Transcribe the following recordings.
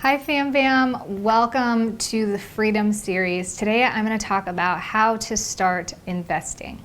Hi Fam Bam, welcome to the Freedom Series. Today I'm going to talk about how to start investing.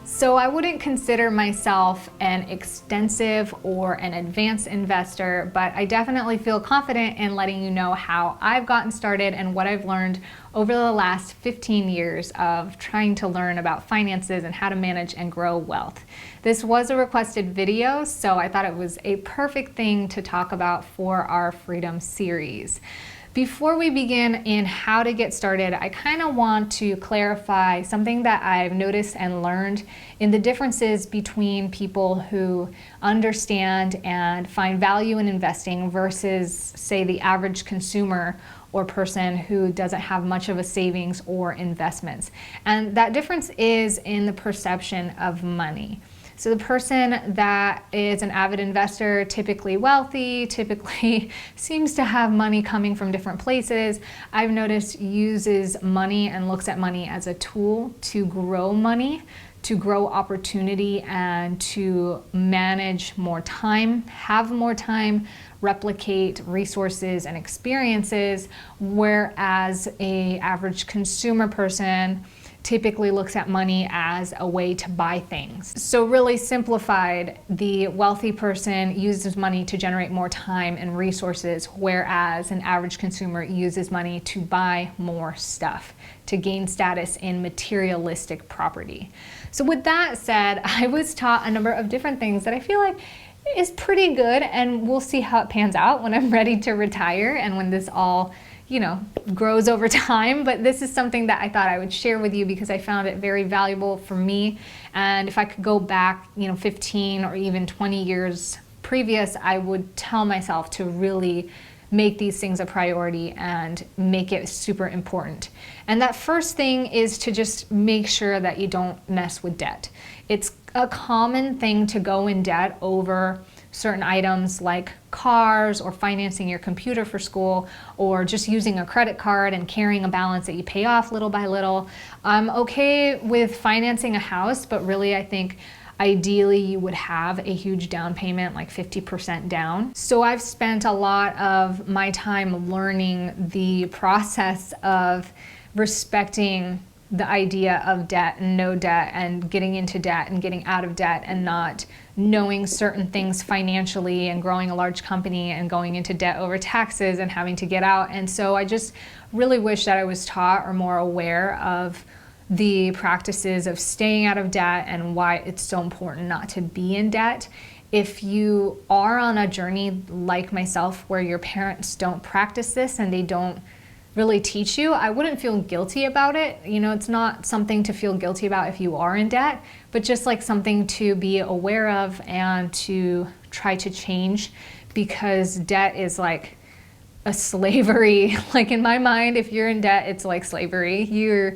So I wouldn't consider myself an extensive or an advanced investor, but I definitely feel confident in letting you know how I've gotten started and what I've learned over the last 15 years of trying to learn about finances and how to manage and grow wealth. This was a requested video, so I thought it was a perfect thing to talk about for our Freedom series. Before we begin in how to get started, I kind of want to clarify something that I've noticed and learned in the differences between people who understand and find value in investing versus, say, the average consumer or person who doesn't have much of a savings or investments. And that difference is in the perception of money. So the person that is an avid investor, typically wealthy, typically seems to have money coming from different places, I've noticed uses money and looks at money as a tool to grow money, to grow opportunity, and to manage more time, have more time, replicate resources and experiences, whereas an average consumer person typically looks at money as a way to buy things. So really simplified, the wealthy person uses money to generate more time and resources, whereas an average consumer uses money to buy more stuff, to gain status in materialistic property. So with that said, I was taught a number of different things that I feel like is pretty good, and we'll see how it pans out when I'm ready to retire and when this all grows over time. But this is something that I thought I would share with you because I found it very valuable for me. And if I could go back, 15 or even 20 years previous, I would tell myself to really make these things a priority and make it super important. And that first thing is to just make sure that you don't mess with debt. It's a common thing to go in debt over certain items like cars or financing your computer for school or just using a credit card and carrying a balance that you pay off little by little. I'm okay with financing a house, but really I think ideally you would have a huge down payment, like 50% down. So I've spent a lot of my time learning the process of respecting the idea of debt and no debt and getting into debt and getting out of debt and not knowing certain things financially and growing a large company and going into debt over taxes and having to get out. And so I just really wish that I was taught or more aware of the practices of staying out of debt and why it's so important not to be in debt. If you are on a journey like myself where your parents don't practice this and they don't really teach you, I wouldn't feel guilty about it. It's not something to feel guilty about if you are in debt, but just like something to be aware of and to try to change, because debt is like a slavery. Like in my mind, if you're in debt, it's like slavery. You're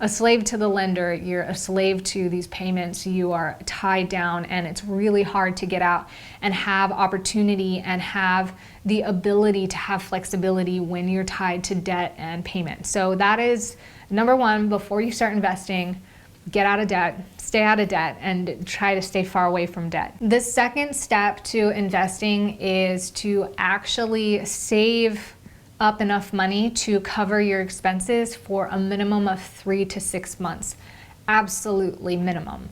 a slave to the lender, you're a slave to these payments, you are tied down, and it's really hard to get out and have opportunity and have the ability to have flexibility when you're tied to debt and payment. So that is number one. Before you start investing, get out of debt, stay out of debt, and try to stay far away from debt. The second step to investing is to actually save up enough money to cover your expenses for a minimum of 3 to 6 months. Absolutely minimum.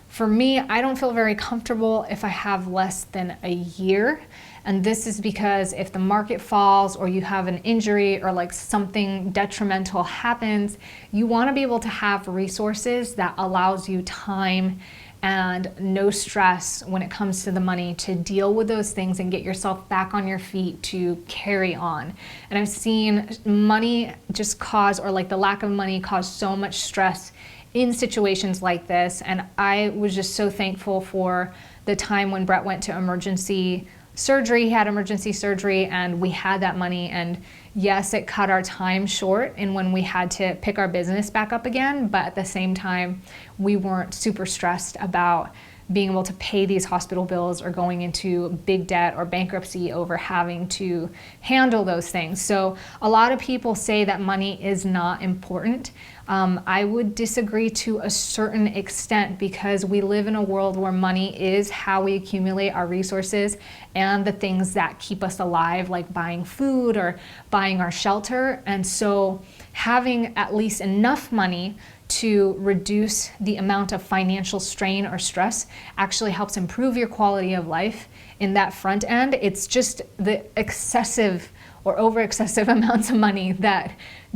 For me, I don't feel very comfortable if I have less than a year. And this is because if the market falls or you have an injury or like something detrimental happens, you want to be able to have resources that allows you time and no stress when it comes to the money to deal with those things and get yourself back on your feet to carry on. And I've seen money just cause, or like the lack of money cause so much stress in situations like this. And I was just so thankful for the time when Brett went to emergency surgery. He had emergency surgery and we had that money, and yes, it cut our time short in when we had to pick our business back up again, but at the same time we weren't super stressed about being able to pay these hospital bills or going into big debt or bankruptcy over having to handle those things. So a lot of people say that money is not important. I would disagree to a certain extent, because we live in a world where money is how we accumulate our resources and the things that keep us alive, like buying food or buying our shelter. And so having at least enough money to reduce the amount of financial strain or stress actually helps improve your quality of life in that front end. It's just the excessive or over excessive amounts of money that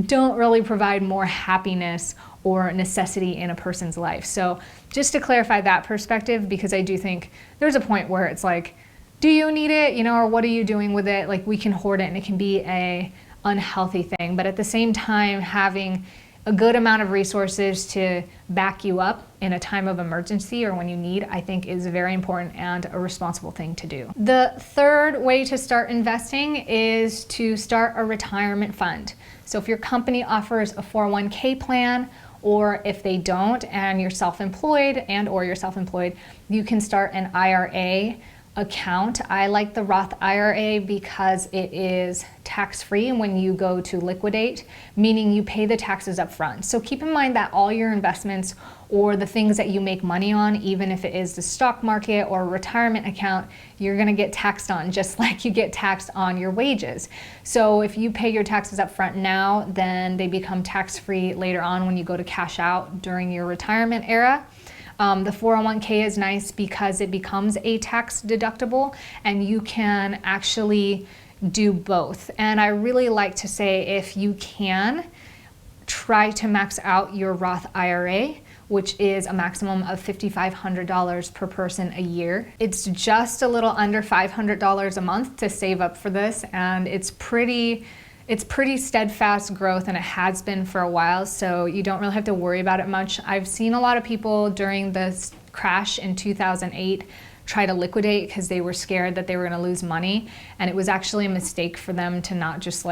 don't really provide more happiness or necessity in a person's life. So just to clarify that perspective, because I do think there's a point where it's like, do you need it, or what are you doing with it? Like, we can hoard it and it can be a unhealthy thing, but at the same time, having a good amount of resources to back you up in a time of emergency or when you need, I think is very important and a responsible thing to do. The third way to start investing is to start a retirement fund. So if your company offers a 401k plan, or if they don't and you're self-employed you can start an IRA account. I like the Roth IRA because it is tax-free when you go to liquidate, meaning you pay the taxes up front. So keep in mind that all your investments or the things that you make money on, even if it is the stock market or a retirement account, you're gonna get taxed on just like you get taxed on your wages. So if you pay your taxes up front now, then they become tax-free later on when you go to cash out during your retirement era. The 401k is nice because it becomes a tax deductible and you can actually do both. And I really like to say, if you can, try to max out your Roth IRA, which is a maximum of $5,500 per person a year. It's just a little under $500 a month to save up for this, and it's pretty steadfast growth, and it has been for a while, so you don't really have to worry about it much. I've seen a lot of people during this crash in 2008 try to liquidate because they were scared that they were going to lose money, and it was actually a mistake for them to not just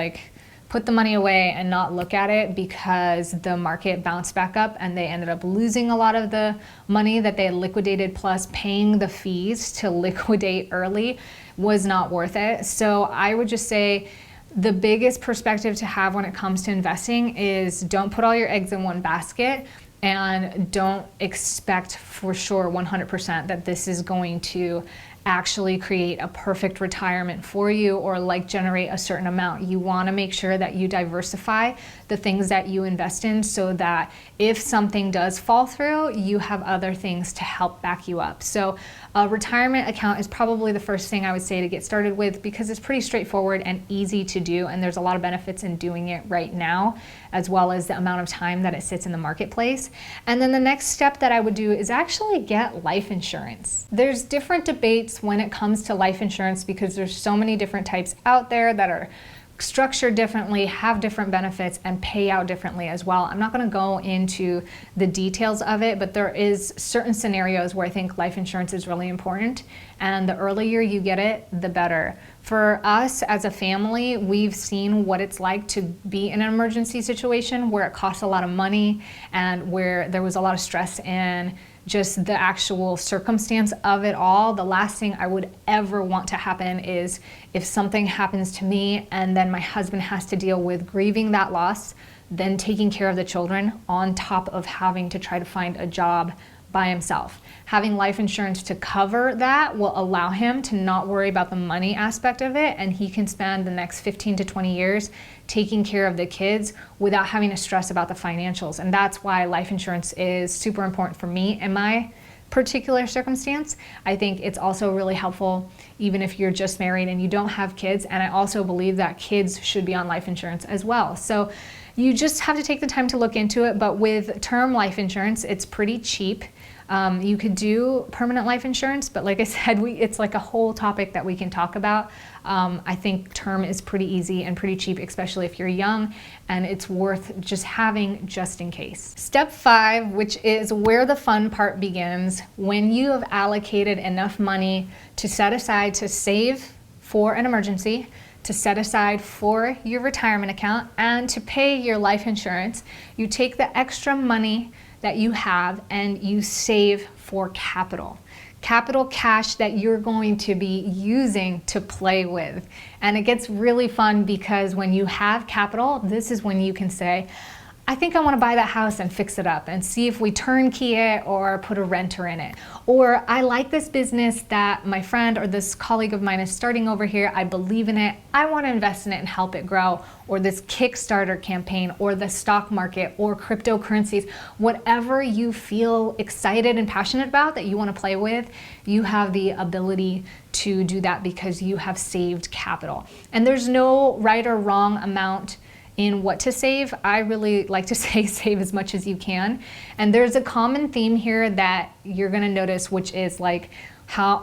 put the money away and not look at it, because the market bounced back up and they ended up losing a lot of the money that they had liquidated, plus paying the fees to liquidate early was not worth it. So I would just say the biggest perspective to have when it comes to investing is don't put all your eggs in one basket, and don't expect for sure 100% that this is going to actually create a perfect retirement for you or generate a certain amount. You want to make sure that you diversify the things that you invest in, so that if something does fall through, you have other things to help back you up. So a retirement account is probably the first thing I would say to get started with, because it's pretty straightforward and easy to do, and there's a lot of benefits in doing it right now, as well as the amount of time that it sits in the marketplace. And then the next step that I would do is actually get life insurance. There's different debates when it comes to life insurance, because there's so many different types out there that are structured differently, have different benefits, and pay out differently as well. I'm not going to go into the details of it, but there is certain scenarios where I think life insurance is really important, and the earlier you get it, the better. For us as a family, we've seen what it's like to be in an emergency situation where it costs a lot of money and where there was a lot of stress in just the actual circumstance of it all. The last thing I would ever want to happen is if something happens to me and then my husband has to deal with grieving that loss, then taking care of the children on top of having to try to find a job by himself. Having life insurance to cover that will allow him to not worry about the money aspect of it, and he can spend the next 15 to 20 years taking care of the kids without having to stress about the financials. And that's why life insurance is super important for me in my particular circumstance. I think it's also really helpful even if you're just married and you don't have kids, and I also believe that kids should be on life insurance as well. So you just have to take the time to look into it, but with term life insurance, it's pretty cheap. You could do permanent life insurance, but like I said, it's like a whole topic that we can talk about. I think term is pretty easy and pretty cheap, especially if you're young, and it's worth just having just in case. Step 5, which is where the fun part begins, when you have allocated enough money to set aside to save for an emergency, to set aside for your retirement account, and to pay your life insurance, you take the extra money that you have and you save for capital. capital cash that you're going to be using to play with. And it gets really fun because when you have capital, this is when you can say, I think I want to buy that house and fix it up and see if we turnkey it or put a renter in it. Or I like this business that my friend or this colleague of mine is starting over here. I believe in it. I want to invest in it and help it grow. Or this Kickstarter campaign or the stock market or cryptocurrencies, whatever you feel excited and passionate about that you want to play with, you have the ability to do that because you have saved capital. And there's no right or wrong amount in what to save. I really like to say save as much as you can. And there's a common theme here that you're gonna notice, which is like,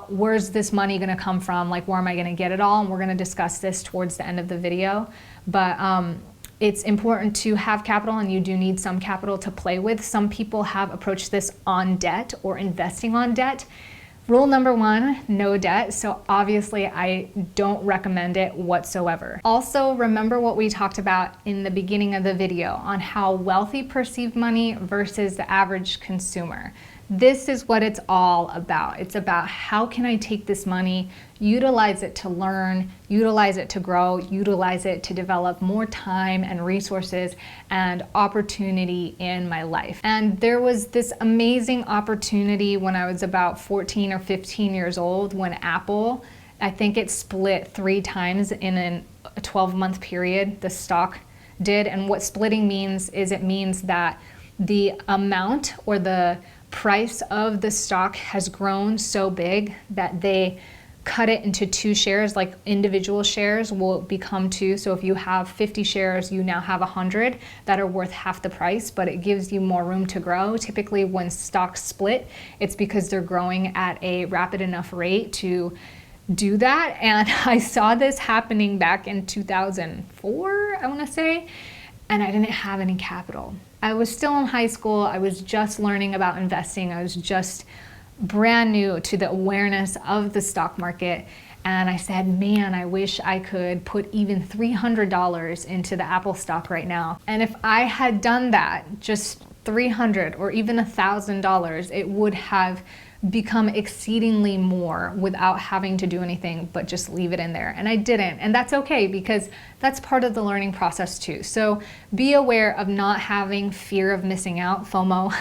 where's this money gonna come from? Like, where am I gonna get it all? And we're gonna discuss this towards the end of the video. But it's important to have capital, and you do need some capital to play with. Some people have approached this on debt or investing on debt. Rule number one, no debt. So obviously I don't recommend it whatsoever. Also, remember what we talked about in the beginning of the video on how wealthy perceive money versus the average consumer. This is what it's all about. It's about how can I take this money, utilize it to learn, utilize it to grow, utilize it to develop more time and resources and opportunity in my life. And there was this amazing opportunity when I was about 14 or 15 years old when Apple, I think it split 3 times in a 12-month period, the stock did. And what splitting means is it means that the amount or the price of the stock has grown so big that they cut it into 2 shares, like individual shares will become 2. So if you have 50 shares, you now have 100 that are worth half the price, but it gives you more room to grow. Typically when stocks split, it's because they're growing at a rapid enough rate to do that. And I saw this happening back in 2004, I want to say, and I didn't have any capital. I was still in high school. I was just learning about investing. I was just brand new to the awareness of the stock market. And I said, man, I wish I could put even $300 into the Apple stock right now. And if I had done that, just $300 or even $1,000, it would have become exceedingly more without having to do anything but just leave it in there. And I didn't. And that's okay because that's part of the learning process too. So be aware of not having fear of missing out, FOMO,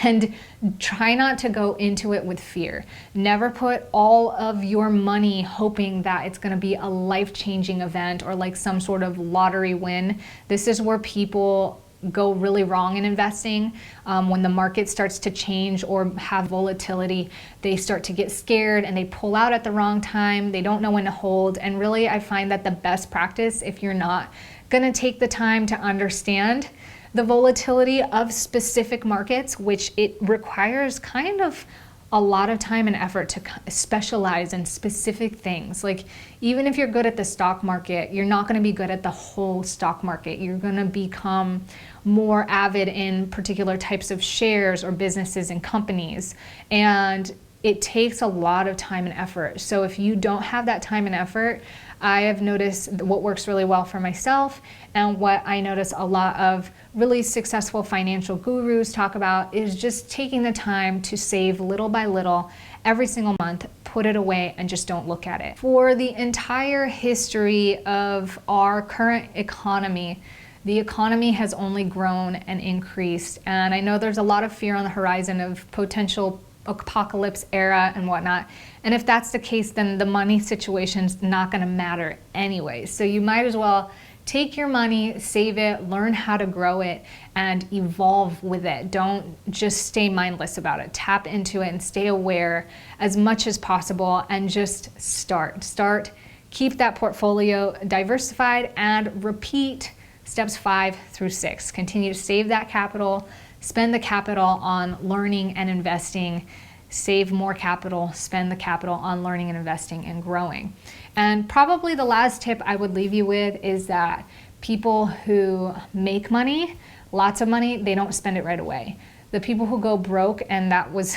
and try not to go into it with fear. Never put all of your money hoping that it's going to be a life-changing event or like some sort of lottery win. This is where people go really wrong in investing. When the market starts to change or have volatility, they start to get scared and they pull out at the wrong time. They don't know when to hold. And really, I find that the best practice, if you're not going to take the time to understand the volatility of specific markets, which it requires kind of a lot of time and effort to specialize in specific things. Like even if you're good at the stock market, you're not going to be good at the whole stock market. You're going to become more avid in particular types of shares or businesses and companies. And it takes a lot of time and effort. So if you don't have that time and effort, I have noticed what works really well for myself and what I notice a lot of really successful financial gurus talk about is just taking the time to save little by little every single month, put it away and just don't look at it. For the entire history of our current economy, the economy has only grown and increased. And I know there's a lot of fear on the horizon of potential apocalypse era and whatnot. And if that's the case, then the money situation's not going to matter anyway. So you might as well take your money, save it, learn how to grow it, and evolve with it. Don't just stay mindless about it. Tap into it and stay aware as much as possible and just start. Keep that portfolio diversified and repeat steps 5 through 6. Continue to save that capital, spend the capital on learning and investing, save more capital, spend the capital on learning and investing and growing. And probably the last tip I would leave you with is that people who make money, lots of money, they don't spend it right away. The people who go broke, and that was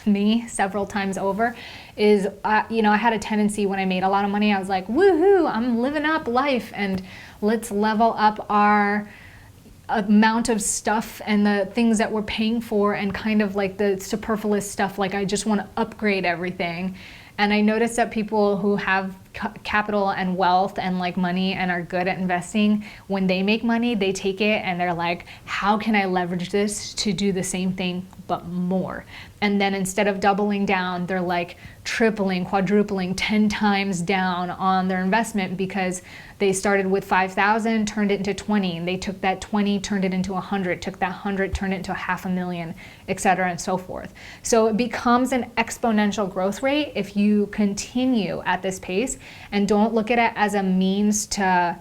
me several times over, is, I had a tendency when I made a lot of money, I was like, woohoo, I'm living up life and let's level up our amount of stuff and the things that we're paying for, and kind of like the superfluous stuff, like I just want to upgrade everything. And I noticed that people who have capital and wealth and like money and are good at investing, when they make money, they take it and they're like, how can I leverage this to do the same thing but more? And then instead of doubling down, they're like tripling, quadrupling, 10 times down on their investment, because they started with 5,000, turned it into 20. And they took that 20, turned it into 100, took that 100, turned it into $500,000, etc., and so forth. So it becomes an exponential growth rate if you continue at this pace, and don't look at it as a means to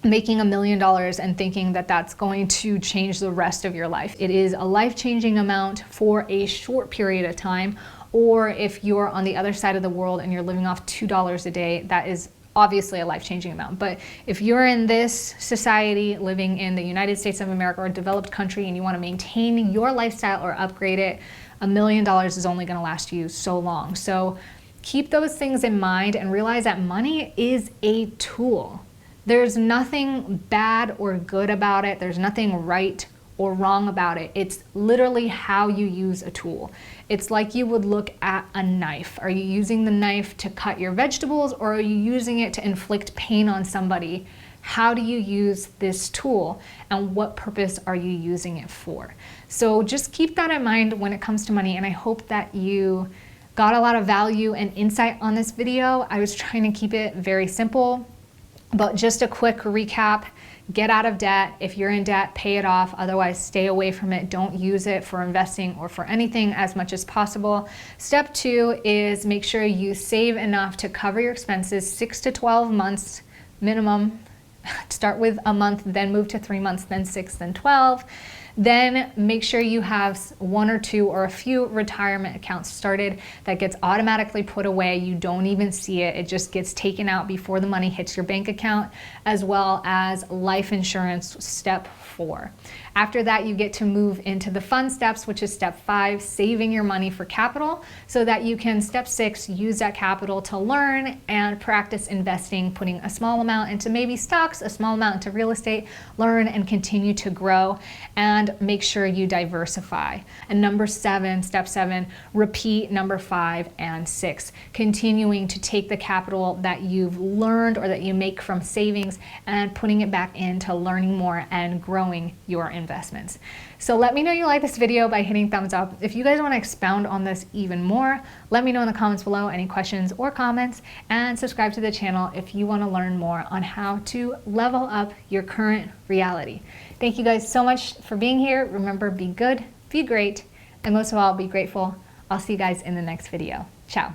making $1 million and thinking that that's going to change the rest of your life. It is a life-changing amount for a short period of time, or if you're on the other side of the world and you're living off $2 a day, that is obviously a life-changing amount. But if you're in this society, living in the United States of America or a developed country, and you want to maintain your lifestyle or upgrade it, $1 million is only going to last you so long. So keep those things in mind and realize that money is a tool. There's nothing bad or good about it. There's nothing right or wrong about it. It's literally how you use a tool. It's like you would look at a knife. Are you using the knife to cut your vegetables, or are you using it to inflict pain on somebody? How do you use this tool, and what purpose are you using it for? So just keep that in mind when it comes to money, and I hope that you got a lot of value and insight on this video. I was trying to keep it very simple, but just a quick recap. Get out of debt. If you're in debt, pay it off. Otherwise, stay away from it. Don't use it for investing or for anything as much as possible. Step 2 is make sure you save enough to cover your expenses 6 to 12 months minimum. Start with a month, then move to 3 months, then 6, then 12. Then make sure you have 1 or 2 or a few retirement accounts started that gets automatically put away. You don't even see it. It just gets taken out before the money hits your bank account, as well as life insurance, step 4. After that, you get to move into the fun steps, which is step 5, saving your money for capital, so that you can, step 6, use that capital to learn and practice investing, putting a small amount into maybe stocks, a small amount into real estate, learn and continue to grow, and make sure you diversify. And number 7, step 7, repeat number 5 and 6, continuing to take the capital that you've learned or that you make from savings and putting it back into learning more and growing your investments. So let me know you like this video by hitting thumbs up. If you guys want to expound on this even more, let me know in the comments below any questions or comments, and subscribe to the channel if you want to learn more on how to level up your current reality. Thank you guys so much for being here. Remember, be good, be great, and most of all, be grateful. I'll see you guys in the next video. Ciao.